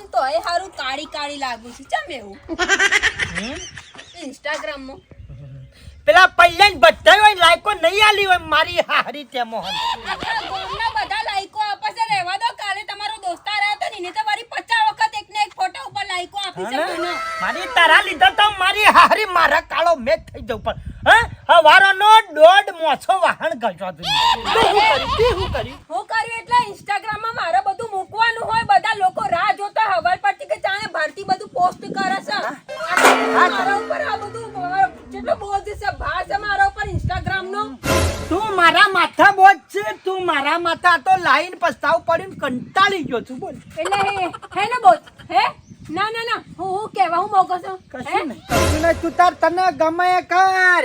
પણ તોય હારું કાળી કાળી લાગુ છે ચમ એવું ઇન્સ્ટાગ્રામ માં પેલા પહેલા બધા હોય લાઈકો નહીં આલી હોય મારી હારી તે મોહન આખા ગામના બધા લાઈકો આપે છે રહેવા દો કાલે તમારો દોસ્તાર આવ્યો તો ને તો મારી 50 વખત એકને એક ફોટો ઉપર લાઈકો આપી છે મને મારી તારા લીધા તો મારી હારી મારા કાળો મેચ થઈ જવું પણ હવારોનો દોઢ મોછો વાહન ગયો તું હું કર્યું એટલે ઇન્સ્ટાગ્રામ માં મારે બધું મૂકવાનું હોય બધા લોકો રાહ જોતા હવાલ પરથી કે ચાણે ભારતી બધું પોસ્ટ કરે છે મારા ઉપર આ બધું કેટલો બોજ છે ભાર છે મારા ઉપર ઇન્સ્ટાગ્રામ નો તું મારા માથા બોજ છે તું મારા માથા તો લાઈન પસ્તાવ પડીને કંટાળી ગયો છું બોલ એટલે હે ને બોજ હે ના ના ના હું કેવા હું મોકો છું કશું નહીં તું તાર તને ગમે કર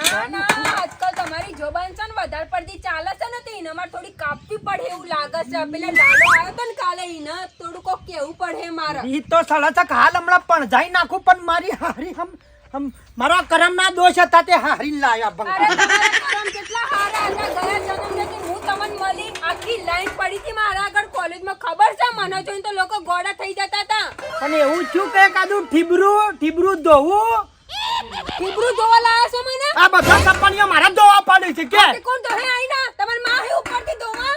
ના ના આજકાલ તમારી જોબાન છે ને વધારે પડતી ચાલે છે ને તો એનામાં થોડી કાપવી પડે એવું લાગે છે પેલા લાલો આવ્યો તો ને કાલે એને થોડું કોક કેવું પડે મારે ઈ તો સળચક હાલ હમણાં પણ જાય નાખું પણ મારી હારી હમ મારા કરમના દોષ હતા તે હારી લાયા અરે તમારા કરમ કેટલા હારા હતા ગયા જન્મને કે હું તમને મળી આખી લાઈન પડી હતી મારા આગળ કોલેજમાં ખબર છે મને જોઈને તો લોકો ગોડા થઈ જતા હતા પણ એવું શું કે કાદું ઠીબરું દોવું ઠીબરું જોવા લાયા છો મને આ બધા કંપનીઓ મારા દોવા પડે છે કે કોણ દોહે આઈના તમાર માં હે ઉપરથી દોવા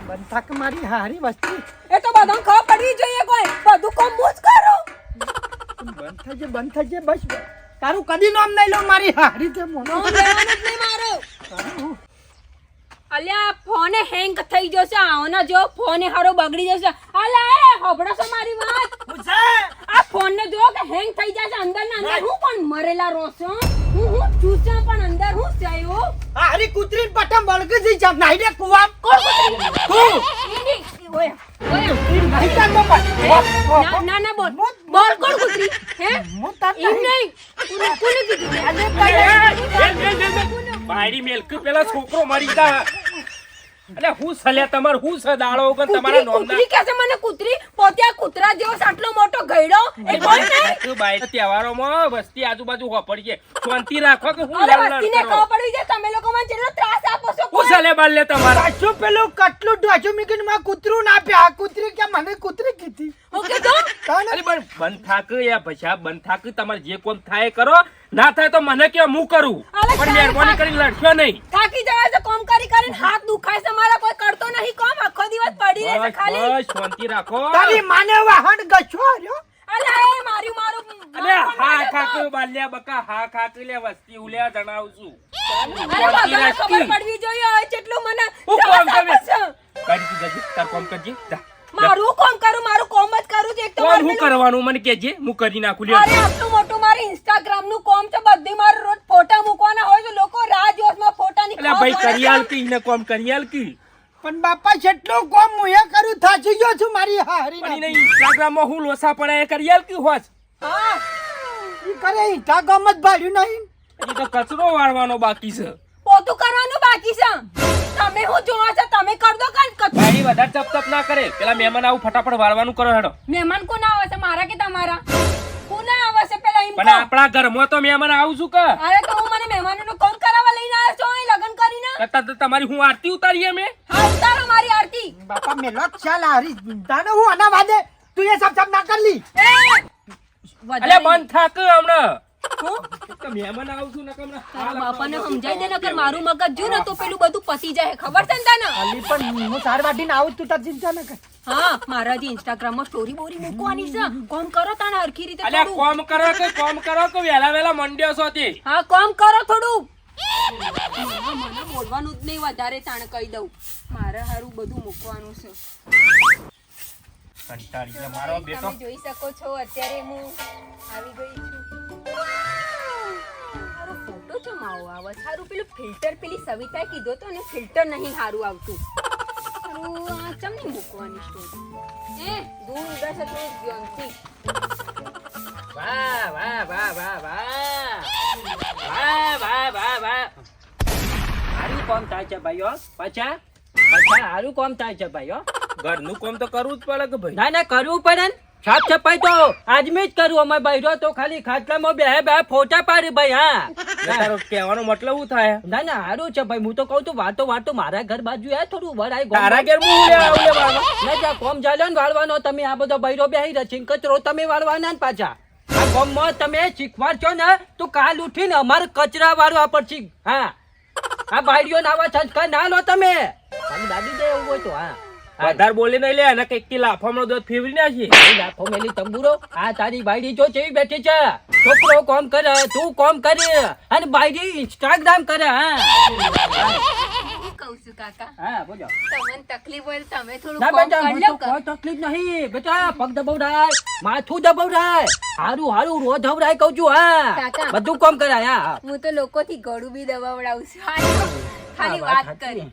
બંથાક મારી હારી વસ્તી એ તો બધા ખબર પડવી જોઈએ કોઈ બધું કોમ મુજ કરો બંધ થજે બસ તારું કદી નામ નહીં લઉં મારી હારી તે મોનો નામ લેવાનું જ નહીં મારો અલ્યા ફોને હેંગ થઈ જશે આઓના જો ફોને હારો બગડી જશે અલ્યા એ હોબળો છો મારી વાત આ ફોન ને જો કે હેંગ થઈ જશે અંદર ને અંદર હું પણ મરેલા રોસો હું ચૂચા પણ અંદર હું ચાયો હારી કૂતરી પટમ બળગે જઈ જા નાઈ રે કુવા કોણ હું ઓય નહીં કામ બાપા ના ના બોલ કોણ કૂતરી હે હું તાર એમ નહીં કોને કીધું આજે બાયડી મેલક પેલા છોકરો મરી જા અલે હું સલ્યા તમાર હું સદાળો વગર તમારા નોમના કૂતરી કે છે મને કૂતરી પોત્યા કૂતરા જેવો આટલો મોટો ગઈડો એ કોણ નહીં બાય તહેવારોમાં વસ્તી આજુબાજુ હોપડી છે શાંતિ રાખો કે હું અરે વસ્તીને ખબર પડી જાય તમે લોકો મને જેટલો ત્રાસ આપો છો હું સલે બાલે તમારા પાછું પેલું કટલું ઢોચું મીકીને માં કૂતરું ના પ્યા કૂતરી કે મને કૂતરી કીધી ઓકે તો અરે પણ બંધ થાક યા ભછા બંધ થાક તમારે જે કોમ થાય કરો ના થાય તો મને કે હું કરું પણ મહેરબાની કરીને લડશો નહીં થાકી જવાય છે કોમ કરીને હાથ દુખાય છે મારા કોઈ કરતો નહીં કોમ આખો દિવસ પડી રહે છે ખાલી બસ શાંતિ રાખો તારી માને વાહન ગછો રહ્યો અલે એ મારું અલે હા ખાક બાલ્યા બકા હા ખાક લે વસ્તી ઉલ્યા જણાવ છું અરે ખબર પડવી જોઈએ જેટલું મને હું કોમ ત્રાસ કરે આપો છો. કાઢી તું જજે તાર કોમ કરજે જા મારું કોમ જ કરું છે એક તો કોમ મારું હું કરવાનું મને કેજે હું કરી નાખું લે અરે આટલું મોટું મારી ઇન્સ્ટાગ્રામ નું કોમ છે બધી મારું રોજ ફોટા મૂકવાના હોય તો લોકો રાહ જોવામાં ફોટાની અલે ભાઈ કરિયાલ કી ને કોમ કરિયાલ કી પણ બાપા જેટલું કોમ હું એ કરું થાચી ગયો છું મારી હારી પણ એને ઇન્સ્ટાગ્રામ માં હું લોસા પડે એ કરિયાલ કી હોસ હા ઈ કરે ઈટા ગમ જ ભાડ્યું નહીં એ તો કચરો વાળવાનો બાકી છે પોતું કરવાનું બાકી છે તમે હું જોવા છો તમે કર દો કાન ભાઈ વધારે ચપ ના કરે પેલા મહેમાન આવું ફટાફટ વાળવાનું કરો હેડો મહેમાન કોના આવે છે મારા કે તમારા કોના આવે છે પેલા એમ પણ આપણા ઘરમાં તો મહેમાન આવું છું કે અરે તો હું મને મહેમાનોનું કોમ કરાવવા લઈને આવ્યો છો અહીં લગન કરીને કરતા તો તમારી હું આરતી ઉતારી અમે હા ઉતારો મારી આરતી બાપા મેલો ચાલ હારી તાને હું આના વાદે તું એ સબ ના કર લી અલે બંધ થાક હમણાં હું તો મહેમાન આવું છું ને કમણા તારા બાપાને સમજાઈ દે નકર મારું મગજ જો ને તો પેલું બધું પતી જાય ખબર છે ને તને અલી પણ હું તાર વાટીને આવું તું તાર ચિંતા ન કર હા મારા જે ઇન્સ્ટાગ્રામ માં સ્ટોરી બોરી મૂકવાની છે કોમ કરો તાને હરખી રીતે અલે થોડું. કોમ કરો કે વેલા મંડ્યો છો તે હા કોમ કરો થોડું મને બોલવાનું જ નહીં વધારે તાણે કહી દઉં મારે હારું બધું મૂકવાનું છે કંટાળી ગયો મારો બેટો તમે જોઈ શકો છો અત્યારે હું આવી ગઈ છું મારો ફોટો જમાવો આવે સારું પેલું ફિલ્ટર પેલી સવિતાએ કીધું તો ને ફિલ્ટર નહીં સારું આવતું સારું આ ચમની મૂકવાની સ્ટોરી એ દૂર ઉડે છે તું જ્ઞાનથી વાહ હારું કોમ થાય છે ભાઈઓ પાછા હારું કોમ થાય છે ભાઈઓ ઘરનું કોમ તો કરવું જ પડે કે ભાઈ ના કરવું પડે ને સાફ સફાઈ તો આજમી જ કરું અમે બૈરો તો ખાલી ખાટલામાં બે ફોટા પાડી ભાઈ હા તારો કહેવાનો મતલબ શું થાય ના ના સારું છે ભાઈ હું તો કહું છું વાતો મારા ઘર બાજુ યાર થોડું વરાય તારા ઘેર હું લે આવું લે વાળવા ના જા કોમ ચાલ્યો ને વાળવાનો તમે આ બધો બૈરો બેહી રચીન કચરો તમે વાળવાના ને પાછા આ કોમમાં તમે શીખવાડશો ને તો કાલ ઉઠીને અમારે કચરા વાળવા પડશે હા આ બાયડીઓ નાવા સંસ્કાર ના લો તમે દાદી દે એવું હોય તો હા વધારે બોલી નહીં લે અને કઈક લાફામણો દૂધ ફેવરી નાખી લાફો મેલી તંબુરો આ તારી બાયડી જો જેવી બેઠી છે છોકરો કોમ કરે તું કોમ કરે અને બાયડી ઇન્સ્ટાગ્રામ કરે હા કહું છું કાકા હા બોલો તમને તકલીફ હોય તો તમે થોડું ના કોમ બેટા કરી મને લો તો કોઈ તકલીફ નહીં બેટા પગ દબાવડાય માથું દબાવડાય હારું રોજ હવરાય કહું છું હા કાકા. બધું કોમ કરાય હા હું તો લોકોથી ગળું બી દબાવડાવું છું ખાલી વાત કરી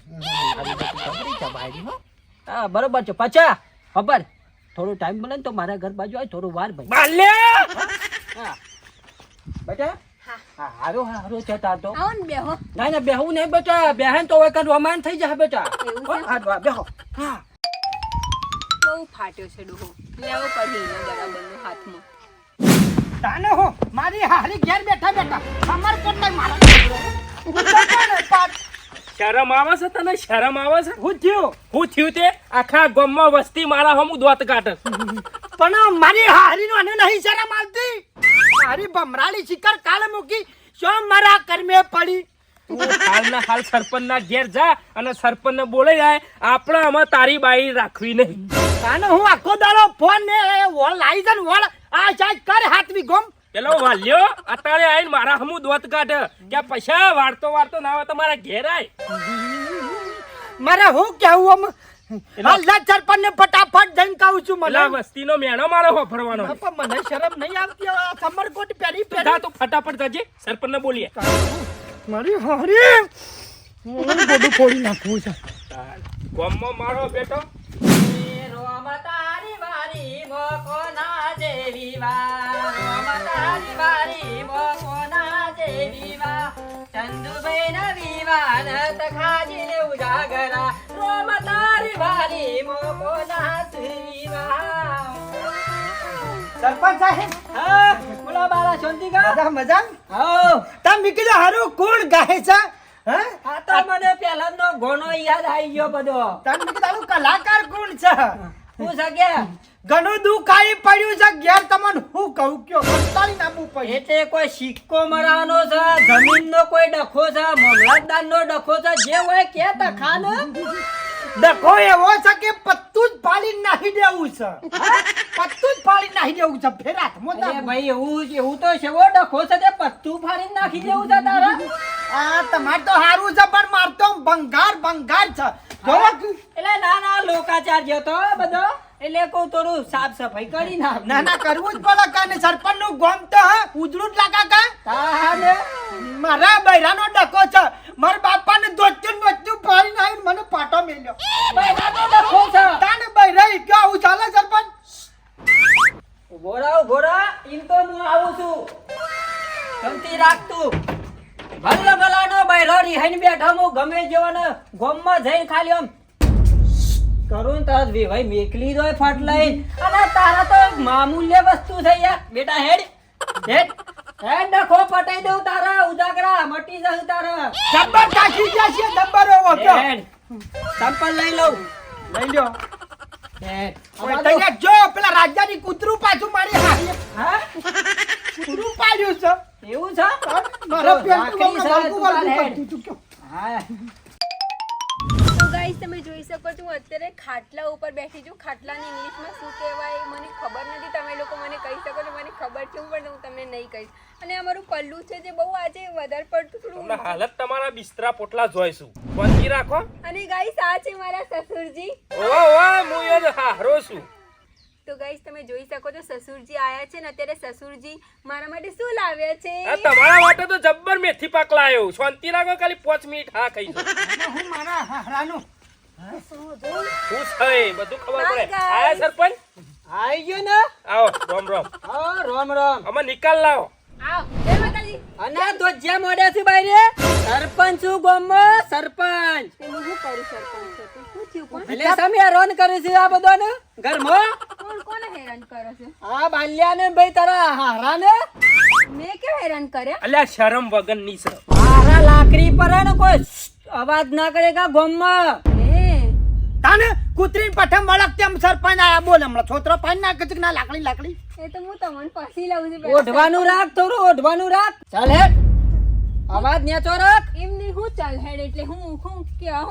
હા બરોબર છે પાછા ખબર થોડો ટાઈમ મળે ને તો મારા ઘર બાજુ આવે થોડું વાર ભાઈ બાલે હા બેટા હા હારું છે તાર તો આવો ને બેહો ના બેહું નહીં બેટા બેહન તો હવે રોમાન થઈ જાય બેટા એવું છે? હા બેહો હા બહુ ફાટ્યો છે ડોહો લેવો પડી ને બરાબરનો હાથમાં તાને હો મારી હારી ઘેર બેઠા અમાર કેટલાય મારા શરમ આવે છે તને શરમ આવે છે હું થયું હું થયું તે આખા ગામમાં વસ્તી મારા હમું દોત કાઢે પણ મારી હારીનો અને નહીં શરમ આવતી મારી ભમરાળી શિકાર કાલે મૂકી શું મારા કર્મે પડી તું હાલના હાલ સરપંચના ઘેર જા અને સરપંચને બોલાઈ જાય આપણે આમાં તારી બાઈ રાખવી નહીં તાને હું આખો દાડો ફોન ને વોલ આવી છે ને વોલ આ સાઈડ કર હાથવી ગોમ પેલો વાલ્યો અત્યારે આઈને મારા હમું દોત કાઢે કે પૈસા વાળતો ના આવે તો મારા ઘેર આય મારે હું કેવું અલ્લાહ સરપંચ ને ફટાફટ જઈને કહું છું પેલા મને વસ્તીનો મેણો મારો હોફરવાનો પણ મને શરમ નહીં આવતી આ સમરકોટ પહેરી જા તું ફટાફટ જજે સરપંચને બોલીએ મારી હારી હું બધું ફોડી નાખવું છે ગામમાં મારો બેટો તારી વારી મોકોના જેવી તારી વારી મોકોના જેવી ચંદુભાઈ ના વિવાન તખાજી ઉજાગરા રોમ તારી વારી મોકોના જેવી સરપંચ સાહેબ હા બોલો બાલા શાંતિ કા મજા હા તમે કીધું હારું કોણ ગાય છે હા આ તો મને પહેલાનો ઘણો યાદ આવી ગયો બધો તમે કીધું હારું કલાકાર કોણ છે હું સકે ઘણું દુઃખ આવી પડ્યું છે ઘેર તમને હું કહું કયો કંટાળી નામું પડ્યું એટલે કોઈ સિક્કો મરાવાનો છે જમીનનો કોઈ ડખો છે મામલતદારનો ડખો છે જે હોય કે તખાને ડખો એવો છે કે પત્તું જ પાડી નાખી દેવું છે પત્તું જ પાડી નાખી દેવું છે ફેર હાથમાં અરે ભાઈ એવું તો સેવો ડખો છે તે પત્તું ફાડીને નાખી દેવું છે તારા આ તમાર તો હારું છે પણ માર તો ભંગાર છે જોવો એટલે ના લોકાચાર જતો બધો એટલે કહું થોડું સાફ સફાઈ કરી નાખ ના કરવું જ પડે કાને સરપંચ નું ગોમ તો હા ઉજળું જ લાગા કા તાને મારા બૈરાનો ડકો છે મારા બાપાને દોચું પાડી નાખી મને પાટો મેલ્યો બૈરાનો ડખો છે તાને બૈરા કયો આવું ચાલે સરપંચ ઉભો રહો ઈમ તો હું આવું છું શાંતિ રાખ તું ભલાનો બૈરો રીહાઈને બેઠા હું ગમે જેવાને ગોમમાં જઈને ખાલી આમ કરું તાર ભાઈ મેકલી દોય ફાટ લઈ અને તારા તો મામૂલ્ય વસ્તુ છે યાર બેટા હેડ ડખો પટાઈ દઉં તારા ઉજાગરા મટી જશે તારા જબ્બર કાઢી જશે જબ્બર એવો કયો હેડ સંપલ લઈ લઉં લઈ લ્યો હેડ તૈયાર જો પેલા રાજાની કૂતરું પાછું મારી હારી હા કૂતરું પાડ્યું છે એવું છે મારા પેટ રાખડી છે, તું ચાલ હેડ. તું કયો હા તો ગાઈસ તમે જોઈ શકો છો હું અત્યારે ખાટલા ઉપર બેઠી છું ખાટલાને ઇંગ્લિશમાં શું કહેવાય મને ખબર નથી તમે લોકો મને કહી શકો છો મને ખબર છે પણ હું તમને નહીં કહીશ અને અમારું પલ્લું છે જે બહુ આજે વધારે પડતું તમને થોડું હાલત તમારા બિસ્તરા પોટલા જોઈશું શાંતિ રાખો અને ગાઈસ આ છે મારા સસુરજી ઓવા હું યાર હારો છું તો ગાઈસ તમે જોઈ શકો છો સસુરજી આયા છે ને અત્યારે સસુરજી મારા માટે શું લાવ્યા છે આ તમારા માટે તો જબ્બર મેથી પાક લાયો શાંતિ રાખો ખાલી 5 મિનિટ હા ખાઈ જો હું મારા હારાનું હું છે બધું ખબર પડે Hi, guys. આયા સરપંચ આવી ગયો ને આવો રામ રામ હા રામ રામ અમે નિકાલ લાવો આવ જય માતાજી અને તો જ્યાં મોડ્યા છે બાઈ રે સરપંચ છું ગામમાં સરપંચ હું શું કરું સરપંચ શું થયું પણ એટલે તમે રોન કરે છે આ બધાને ઘરમાં કોને હેરાન કરો છો? આ બાલ્યાને ભાઈ તારા હારાને મેં કેમ હેરાન કર્યા? અલ્યા શરમ વગરની છે. હારા લાકડી પર હે ને કોઈ અવાજ ના કરેગા ગોમમાં. હે તાને કૂતરીને પઠમ વળક તેમ સરપંચ આયા બોલ હમણાં છોતરો પાણી ના કચક ના લાકડી એ તો હું તમને પછી લાવું છું. ઓઢવાનું રાખ થોડું ઓઢવાનું રાખ. ચાલ હેડ અવાજ નેચો રાખ. એમની હું ચાલ હેડ એટલે હું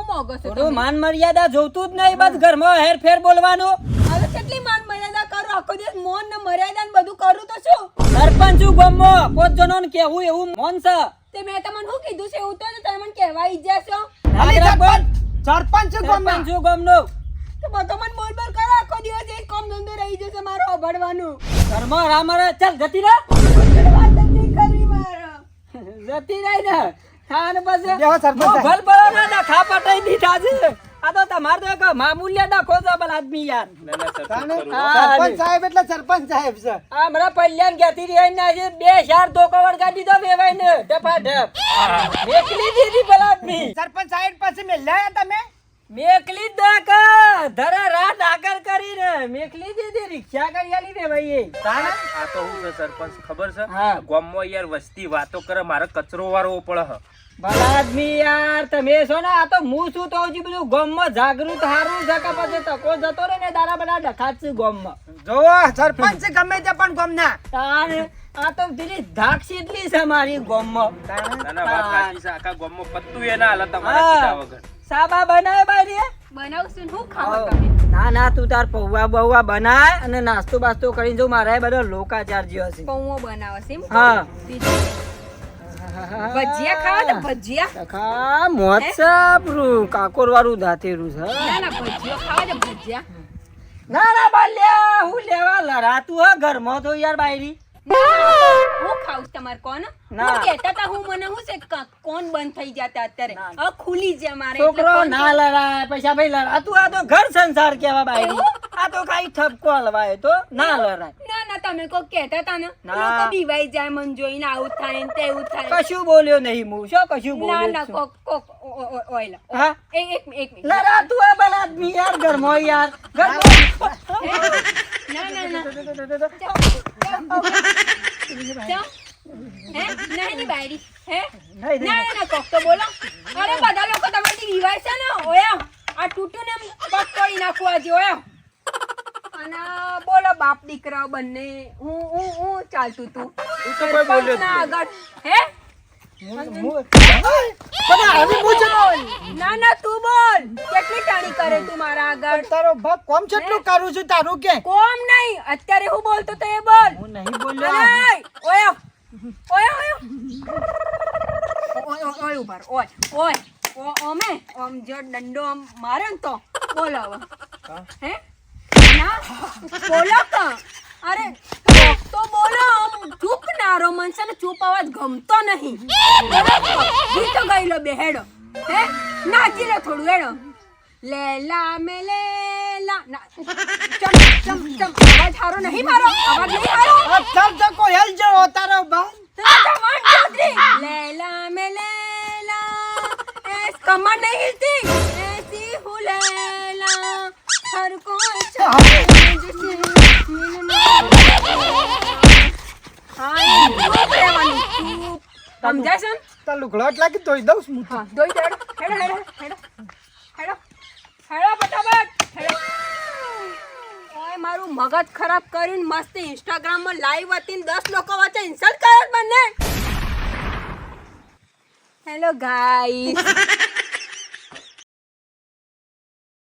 મોગો છું થોડું માન મર્યાદા જોતું જ નહીં બસ ઘરમાં હેરફેર બોલવાનું. હવે કેટલી માન મર્યાદા કરું? આખો દિવસ મોન ને મર્યાદા ને બધું કરું તો શું? સરપંચ છું ગોમમાં 5 જણોને કેવું એવું મોન છે. તે મેં તમને શું કીધું છે એવું તો તમે મને કહેવા ઈ જશો અલી રાખ બોલ. સરપંચ સરપંચ છું ગોમનો. તો બધો મને બોલ બોલ કરો આખો દિવસ એક કામ ધંધો રહી જશે મારો અભડવાનું. ઘરમાં રામ રે ચાલ જતી રહે. વાત જ નહીં કરવી મારો. જતી રહી ને હા ને બસ દેવો સરપંચ સાહેબ. ભલ ભલો ના ડખા પટાઈ દીધા છે. આ તો તમારે તો એક મામૂલિયા ડખો છે ભલ આદમી યાર. ના, ના, સરપંચ તાને કરું. હા. સરપંચ સાહેબ એટલે સરપંચ સાહેબ છે. આ હમણાં પલ્યાન ગેતી રહી ને આજે 2 ધોકો વળગા દીધો વેવાઈ ને ઢપાઢપ. મેકલી દીધી ભલ આદમી. સરપંચ સાહેબ પાસે મેલ્યા તમે મેકલી જ દેખ ધરે રાત આગળ કરીને મેકલી દીધી રિક્ષા કરી આલી વેવાઈએ. આ તો હું છે સરપંચ ખબર છે હા. ગામમાં યાર વસ્તી વાતો કરે મારે કચરો વાળવો પડે હ. ભલ આદમી યાર તમે છો ને આ તો હું શું તો હજી બધું ગામમાં જાગૃત હારું છે કે પછી તકો જતો રે ને દારા બધા ડખાત છે ગામમાં. જોવો સરપંચ ગમે તે પણ ગમના તાર આ તો પેલી ધાક એટલી છે મારી ગામમાં. ના, ના, વાત સાચી છે. આખા ગામમાં પત્તું એ ના હાલે તમારા હા. કીધા વગર. સાબા બનાવે બારી. બનાવશું ને હું ખાવા તમે? ના ના તું તાર પૌવા બૌવા બનાય અને નાસ્તો બાસ્તો કરીને જો મારા બધો લોકાચાર જેવો છે. પૌવો બનાવે છે એમ? હા. બીજું ભજીયા ખાવા તો ભજીયા? ખા મોત સાપરું કાકોર વાળું દાંતેરું છે. ના ના ભજીયા ખાવા તો ભજીયા. ના ના બાલ્યા હું લેવા લડાતું હે ઘરમાં તો યાર બાયરી. હું ખાઉં છું તમારે કોણ? ના. હું કહેતા તા હું મને હું છે કોણ બંધ થઈ જતા અત્યારે ના. હવે ખુલી જાય મારે એટલે છોકરો કોણ ના લડાય પૈસા ભાઈ લડાતું આ તો ઘર સંસાર કેવા બાયરી. એવું? આ તો કઈ ઠપકો હલવાય તો ના લડાય. ના ના તમે કોઈ કહેતા તા ને ના. લોકો બીવાઈ જાય મને જોઈને આવું થાય ને તેવું થાય. કશું બોલ્યો નહીં હું શું કશું ના બોલ્યો ના છું? કોક ઓયલા હા એક મિનિટ લડાતું હે બલ આદમી યાર ઘરમાં યાર ઘરમાં. ના ના ના ચમ? હે નહીં બાયરી હે નહીં, ના ના ના કોક તો બોલો. અરે બધા લોકો તમારી વિવાય છે ને ઓયા આ તૂટ્યું ને એમ પગ તોડી નાખું આજે ઓયા. અને બોલો બાપ દીકરા બંને હું ચાલતું તું તું તો કોઈ બોલ્યો જ ના નહીં. આગળ હે પણ આવી પૂછો ના ના તું બોલ કેટલી ટાણી કરે તું મારા આગળ? તારો ભાગ કોમ કેટલું કરું છું તારું કે કોમ નહીં અત્યારે હું બોલતો તો એ બોલ. હું નહીં બોલ્યો. અરે ઓયા ઓયા ઓયા ઓય ઉભા રહો. ઓય ઓમે ઓમ જો દંડો આમ મારે ને તો બોલો હવે હે ના બોલો તો અરે તો બોલો આમ ચૂપ નારો મનસે ને ચૂપ અવાજ ગમતો નહીં. ગીત તો ગઈ લો બે હેડો હે નાચી લે થોડું હેડો લેલા મે લેલા ના ચમ ચમ ચમ અવાજ હારો નહીં મારો અવાજ નહીં હારો ચાલ ચાલ કોઈ હેલ જેવો તારો ભાઈ लेला में लेला ऐस कमर नहीं हिलती ऐसी हूँ लेला हर कोई चाहे जिसे मिलना हाँ ये चुप रहવાની ચૂપ સમજાય છે તાર લુગડો એટલા કે ધોઈ દઉં છું હા દોઈ હેડો હેડો હેડો હેડો હેડો હેડો ફટાફટ હેડો ઓય મારું મગજ ખરાબ કરીને મસ્ત ઇન્સ્ટાગ્રામ માં લાઈવ હતી 10 લોકો વચ્ચે ઇન્સલ્ટ કરે મને હેલો ગાઈસ